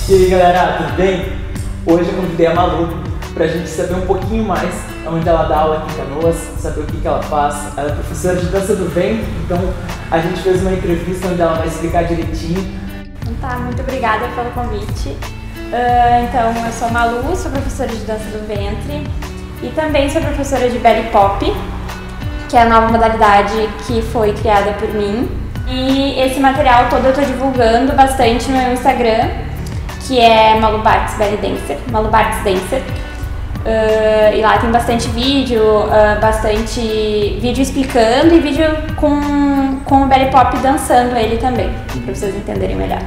E aí galera, tudo bem? Hoje eu convidei a Malu pra gente saber um pouquinho mais onde ela dá aula aqui em Canoas, saber o que ela faz. Ela é professora de dança do ventre, então a gente fez uma entrevista onde ela vai explicar direitinho. Tá, muito obrigada pelo convite. Então, eu sou a Malu, sou professora de dança do ventre e também sou professora de belly pop, que é a nova modalidade que foi criada por mim. E esse material todo eu tô divulgando bastante no meu Instagram, que é Malu Bartz Belly Dancer, Malu Bartz Dancer. E lá tem bastante vídeo, vídeo explicando e vídeo com o belly pop dançando ele também, pra vocês entenderem melhor.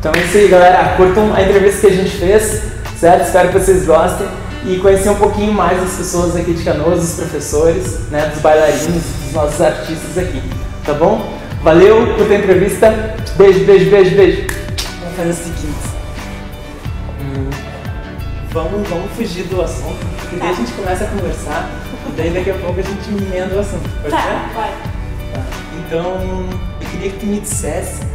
Então é isso aí galera, curtam a entrevista que a gente fez, certo? Espero que vocês gostem e conhecer um pouquinho mais das pessoas aqui de Canoas, dos professores, né, dos bailarinos, dos nossos artistas aqui, tá bom? Valeu, curta a entrevista, beijo, beijo, beijo, beijo. Vamos fazer o seguinte, vamos fugir do assunto, porque daí a gente começa a conversar e daí daqui a pouco a gente emenda o assunto, pode ser? Pode. Tá. Então, eu queria que tu me dissesse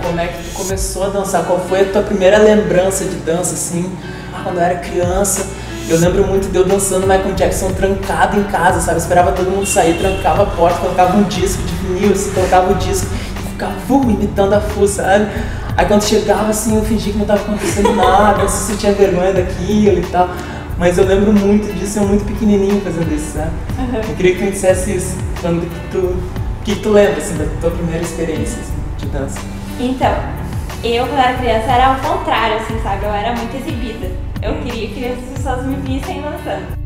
como é que tu começou a dançar, qual foi a tua primeira lembrança de dança, assim, quando eu era criança. Eu lembro muito de eu dançando Michael Jackson trancado em casa, sabe, eu esperava todo mundo sair, trancava a porta, colocava um disco de vinil, assim, colocava o disco e ficava imitando a fuça, sabe. Aí quando chegava assim, eu fingia que não estava acontecendo nada, eu sentia vergonha daquilo e tal. Mas eu lembro muito disso, eu muito pequenininho fazendo isso, sabe? Eu queria que tu me dissesse isso, quando que tu lembra, assim, da tua primeira experiência, assim, de dança. Então, eu quando era criança era ao contrário, assim, sabe? Eu era muito exibida. Eu queria que as pessoas me vissem dançando.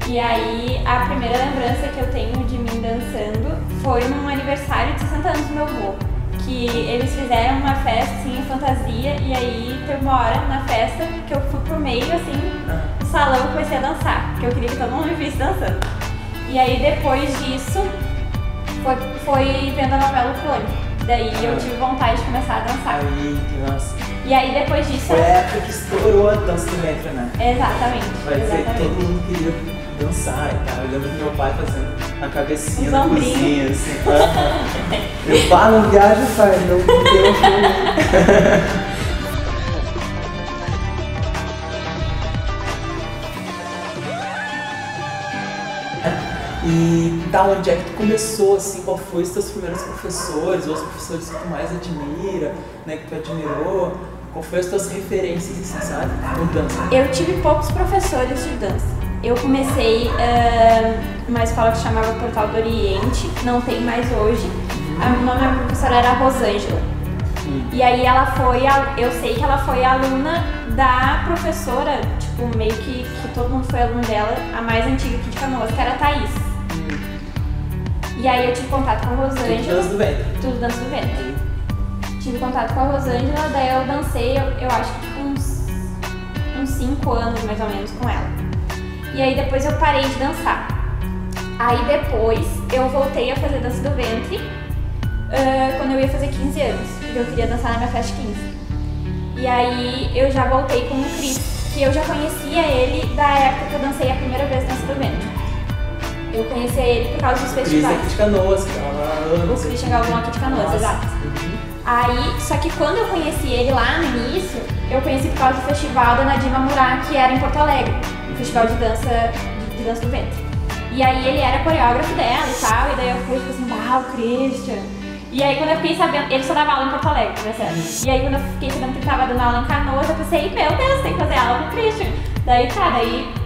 E aí, a primeira lembrança que eu tenho de mim dançando foi num aniversário de 60 anos do meu avô. Que eles fizeram uma festa, assim, em fantasia, e aí teve uma hora na festa que eu fui pro meio, assim, do salão e comecei a dançar, porque eu queria que todo mundo me visse dançando. E aí depois disso, foi vendo a novela O Clone. Daí eu tive vontade de começar a dançar. Nossa. E aí depois disso... Foi a época que estourou a dança do ventre, né? Exatamente. Vai dizer que todo mundo queria dançar e tal. Eu lembro do meu pai fazendo a cabecinha na cozinha, assim. Eu falo, não viaja, pai, não deu filme. E da onde é que tu começou, assim, qual foi os teus primeiros professores, ou os professores que tu mais admira, né, que tu admirou, qual foi as tuas referências, assim, sabe, com dança? Eu tive poucos professores de dança. Eu comecei numa escola que chamava Portal do Oriente, não tem mais hoje. O nome da minha professora era Rosângela. E aí eu sei que ela foi aluna da professora, tipo, meio que todo mundo foi aluno dela, a mais antiga aqui de Canoas, que era a Thaís. E aí eu tive contato com a Rosângela. Tudo dança do ventre. Tudo dança do ventre. Tive contato com a Rosângela, daí eu dancei, eu acho que tipo uns 5 anos mais ou menos com ela. E aí depois eu parei de dançar. Aí depois eu voltei a fazer dança do ventre quando eu ia fazer 15 anos, porque eu queria dançar na minha festa de 15. E aí eu já voltei com o Cris, que eu já conhecia ele da época que eu dancei a primeira vez dança do ventre. Eu conhecia ele por causa dos festivais. Cris aqui de Canoas, que ela... O Christian Galvão aqui de Canoas, exato. Aí, só que quando eu conheci ele lá no início, eu conheci por causa do festival da Nadia Mamurá, que era em Porto Alegre, um festival de dança do ventre. E aí ele era coreógrafo dela e tal, e daí eu fui assim, o Christian. E aí quando eu fiquei sabendo, ele só dava aula em Porto Alegre, né, sério? E aí quando eu fiquei sabendo que ele tava dando aula em Canoas, eu pensei, meu Deus, tem que fazer aula com o Christian. Daí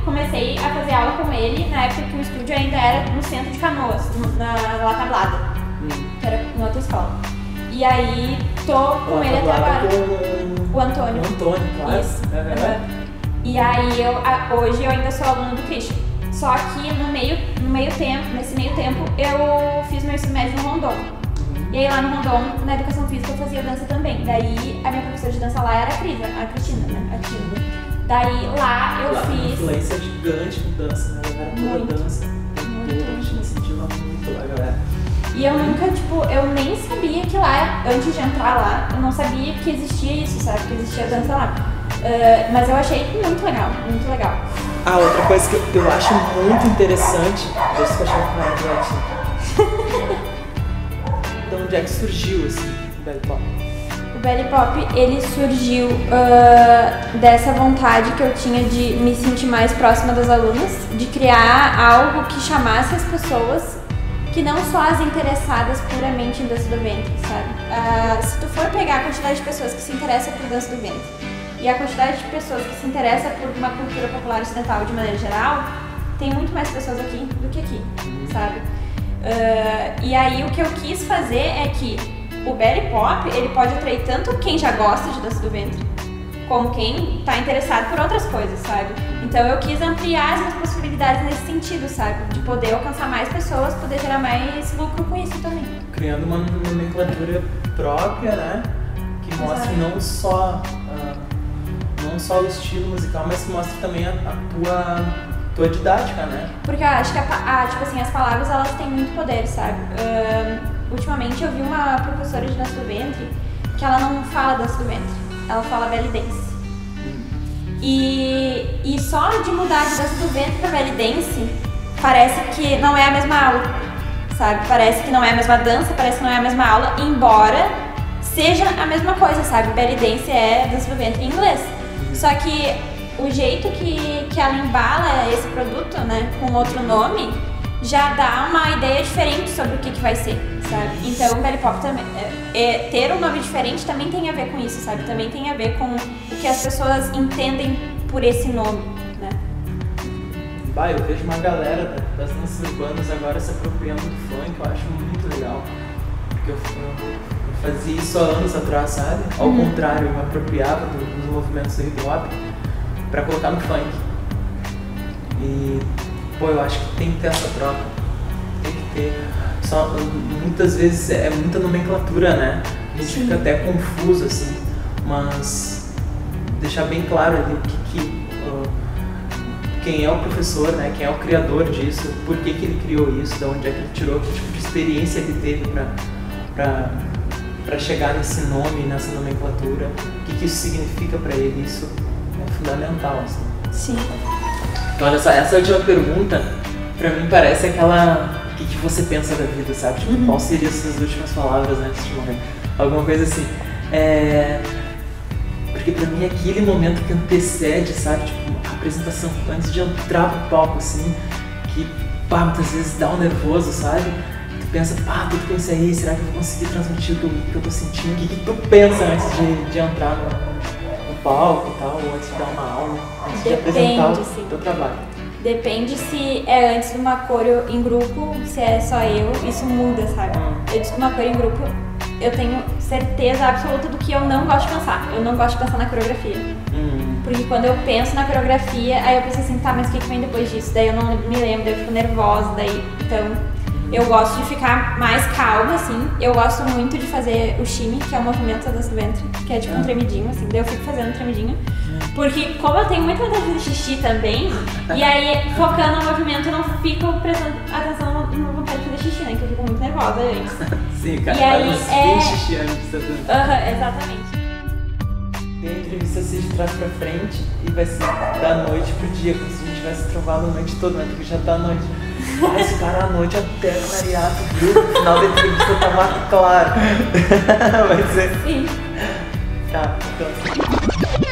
comecei a fazer aula com ele na época que o estúdio ainda era no centro de Canoas, na La Tablada, que era em outra escola. E aí tô com ele até agora. O Antônio. O Antônio, claro. Isso. E aí hoje eu ainda sou aluna do Christian. Só que nesse meio tempo, eu fiz meu ensino médio no Rondon. E aí lá no Rondon, na educação física, eu fazia dança também. Daí a minha professora de dança lá era a Cristina, né? A Tina. Daí lá eu fiz... Uma influência gigante com dança, né? Ela era toda dança. A gente incentiva muito lá, galera. E eu nunca, eu nem sabia que lá, antes de entrar lá, eu não sabia que existia isso, sabe? Que existia dança lá. Mas eu achei muito legal, muito legal. Outra coisa que eu acho muito interessante, deixa eu achar o de onde é que surgiu, assim, o belly pop? O Belly Pop, ele surgiu dessa vontade que eu tinha de me sentir mais próxima das alunas, de criar algo que chamasse as pessoas, que não só as interessadas puramente em dança do ventre, sabe? Se tu for pegar a quantidade de pessoas que se interessam por dança do ventre e a quantidade de pessoas que se interessam por uma cultura popular ocidental de maneira geral, tem muito mais pessoas aqui do que aqui, sabe? E aí o que eu quis fazer é que o Belly Pop, ele pode atrair tanto quem já gosta de dança do ventre, como quem tá interessado por outras coisas, sabe? Então eu quis ampliar as minhas possibilidades nesse sentido, sabe? De poder alcançar mais pessoas, poder gerar mais lucro com isso também. Criando uma nomenclatura própria, né? Que mostre não só o estilo musical, mas que mostre também a tua didática, né? Porque eu acho que tipo assim, as palavras, elas têm muito poder, sabe? Ultimamente eu vi uma professora de dança do ventre que ela não fala dança do ventre, ela fala belly dance. E só de mudar de dança do ventre pra belly dance, parece que não é a mesma aula, sabe? Parece que não é a mesma dança, parece que não é a mesma aula, embora seja a mesma coisa, sabe? Belly dance é dança do ventre em inglês. Só que o jeito que ela embala esse produto, né, com outro nome, já dá uma ideia diferente sobre o que vai ser, sabe? Então o Belly Pop também, ter um nome diferente também tem a ver com isso, sabe? Também tem a ver com o que as pessoas entendem por esse nome, né? Eu vejo uma galera das danças urbanas agora se apropriando do funk, eu acho muito legal. Porque eu fazia isso há anos atrás, sabe? Ao contrário, eu me apropriava dos movimentos do hip hop pra colocar no funk. E, eu acho que tem que ter essa troca. Tem que ter. Só, muitas vezes é muita nomenclatura, né? A gente fica até confuso, assim. Mas deixar bem claro ali quem é o professor, né? Quem é o criador disso, por que ele criou isso, de onde é que ele tirou, que tipo de experiência ele teve pra chegar nesse nome, nessa nomenclatura, o que isso significa pra ele, isso é fundamental, assim. Sim. Então, olha só, essa última pergunta, pra mim parece aquela, o que você pensa da vida, sabe? Tipo, qual seriam as suas últimas palavras antes de morrer? Alguma coisa assim. Porque pra mim é aquele momento que antecede, sabe? Tipo, a apresentação, antes de entrar pro palco, assim, que, muitas vezes dá um nervoso, sabe? Tu pensa, tudo que eu ensaiei, será que eu vou conseguir transmitir o que eu tô sentindo? O que tu pensa antes de entrar no palco e tal, ou antes de dar uma aula, antes de apresentar o teu trabalho? Depende se é antes de uma coreo em grupo, se é só eu, isso muda, sabe? Antes de uma coreo em grupo, eu tenho certeza absoluta do que eu não gosto de pensar. Eu não gosto de pensar na coreografia. Porque quando eu penso na coreografia, aí eu penso assim, mas o que vem depois disso? Daí eu não me lembro, daí eu fico nervosa, então eu gosto de ficar mais calma, assim. Eu gosto muito de fazer o shimmy, que é o movimento da dança do ventre, que é tipo um tremidinho, assim. Daí eu fico fazendo um tremidinho. Porque como eu tenho muita vontade de fazer xixi também, e aí focando no movimento eu não fico prestando atenção na vontade de fazer xixi, né? Que eu fico muito nervosa antes. Sim, cara, e aí faz xixi antes da dança. Exatamente. Tem a entrevista assim de trás pra frente e vai ser da noite pro dia, como se a gente tivesse travado a noite toda, né? Porque já tá à noite. Esse cara à noite até clarear, tu viu? No final da entrevista tava claro. Vai ser. Sim. Tá, então.